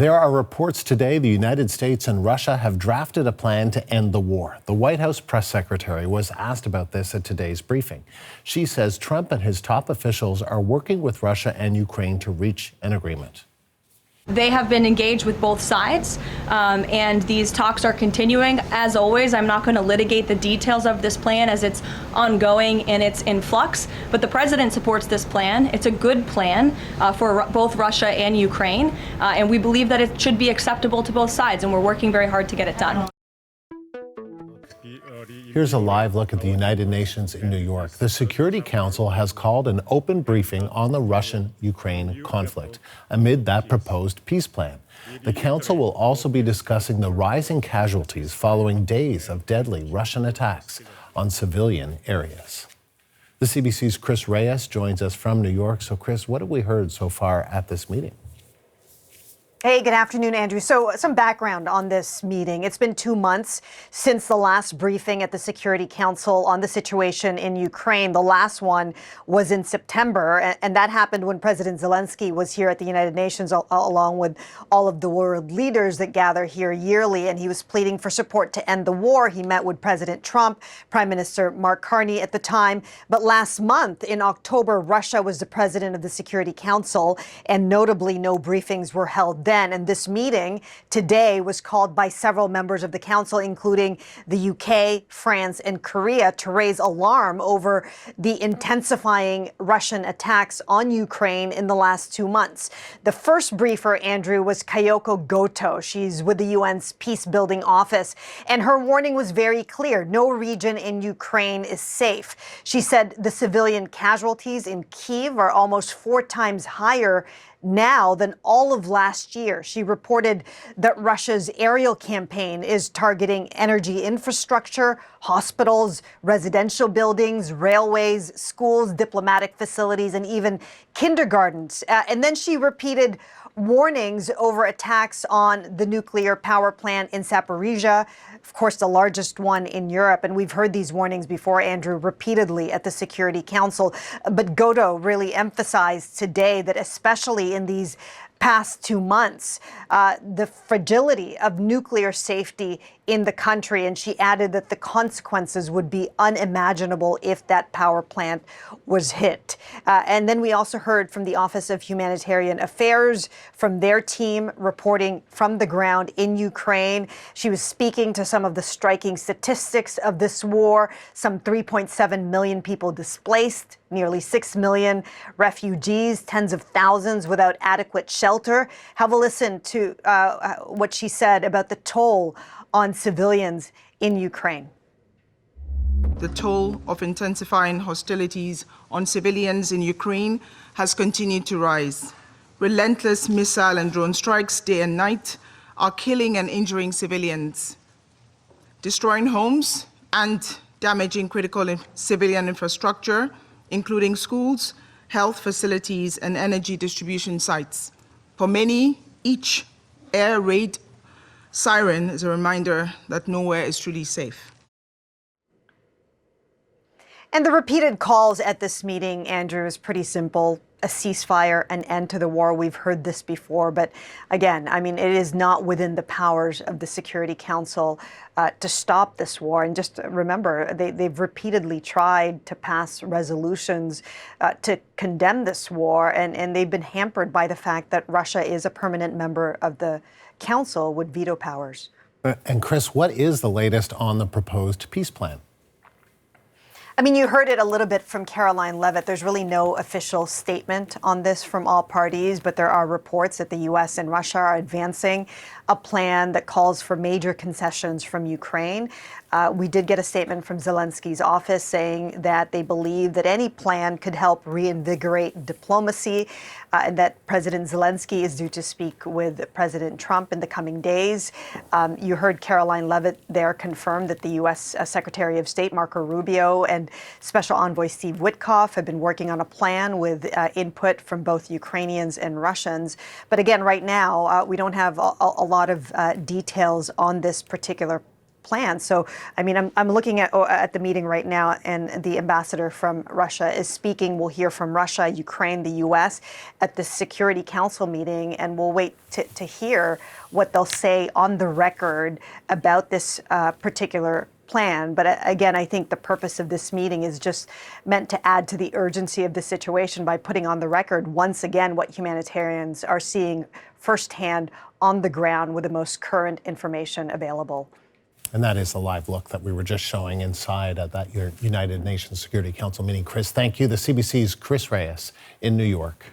There are reports today the United States and Russia have drafted a plan to end the war. The White House press secretary was asked about this at today's briefing. She says Trump and his top officials are working with Russia and Ukraine to reach an agreement. They have been engaged with both sides, and these talks are continuing. As always, I'm not going to litigate the details of this plan as it's ongoing and it's in flux, but the president supports this plan. It's a good plan for both Russia and Ukraine, and we believe that it should be acceptable to both sides, and we're working very hard to get it done. Here's a live look at the United Nations in New York. The Security Council has called an open briefing on the Russian-Ukraine conflict amid that proposed peace plan. The Council will also be discussing the rising casualties following days of deadly Russian attacks on civilian areas. The CBC's Chris Reyes joins us from New York. So, Chris, what have we heard so far at this meeting? Hey, good afternoon, Andrew. So some background on this meeting. It's been 2 months since the last briefing at the Security Council on the situation in Ukraine. The last one was in September, and that happened when President Zelensky was here at the United Nations, along with all of the world leaders that gather here yearly, and he was pleading for support to end the war. He met with President Trump, Prime Minister Mark Carney at the time. But last month, in October, Russia was the president of the Security Council, and notably, no briefings were held then. And this meeting today was called by several members of the council, including the UK, France, and Korea, to raise alarm over the intensifying Russian attacks on Ukraine in the last 2 months. The first briefer, Andrew, was Kyoko Goto. She's with the UN's peace-building office, and her warning was very clear. No region in Ukraine is safe. She said the civilian casualties in Kyiv are almost 4 times higher now than all of last year. She reported that Russia's aerial campaign is targeting energy infrastructure, hospitals, residential buildings, railways, schools, diplomatic facilities, and even kindergartens. And then she repeated warnings over attacks on the nuclear power plant in Zaporizhia, of course, the largest one in Europe. And we've heard these warnings before, Andrew, repeatedly at the Security Council. But Goto really emphasized today that especially in these past 2 months, the fragility of nuclear safety in the country. And she added that the consequences would be unimaginable if that power plant was hit. And then we also heard from the Office of Humanitarian Affairs, from their team reporting from the ground in Ukraine. She was speaking to some of the striking statistics of this war. Some 3.7 million people displaced, nearly 6 million refugees, tens of thousands without adequate shelter. Have a listen to what she said about the toll on civilians in Ukraine. The toll of intensifying hostilities on civilians in Ukraine has continued to rise. Relentless missile and drone strikes day and night are killing and injuring civilians, destroying homes and damaging critical civilian infrastructure, including schools, health facilities, and energy distribution sites. For many, each air raid siren is a reminder that nowhere is truly safe. And the repeated calls at this meeting, Andrew, is pretty simple. A ceasefire, an end to the war. We've heard this before, but again, I mean, it is not within the powers of the Security Council to stop this war. And just remember, they've repeatedly tried to pass resolutions to condemn this war, and they've been hampered by the fact that Russia is a permanent member of the Council with veto powers. And Chris, what is the latest on the proposed peace plan? I mean, you heard it a little bit from Caroline Leavitt. There's really no official statement on this from all parties, but there are reports that the U.S. and Russia are advancing a plan that calls for major concessions from Ukraine. We did get a statement from Zelensky's office saying that they believe that any plan could help reinvigorate diplomacy, and that President Zelensky is due to speak with President Trump in the coming days. You heard Caroline Leavitt there confirm that the U.S. Secretary of State Marco Rubio and Special Envoy Steve Witkoff have been working on a plan with input from both Ukrainians and Russians. But again, right now, we don't have a lot of details on this particular plan. So, I mean, I'm looking at the meeting right now, and the ambassador from Russia is speaking. We'll hear from Russia, Ukraine, the U.S. at the Security Council meeting, and we'll wait to hear what they'll say on the record about this particular plan. But again, I think the purpose of this meeting is just meant to add to the urgency of the situation by putting on the record once again what humanitarians are seeing firsthand on the ground with the most current information available. And that is the live look that we were just showing inside at that United Nations Security Council meeting. Chris, thank you. The CBC's Chris Reyes in New York.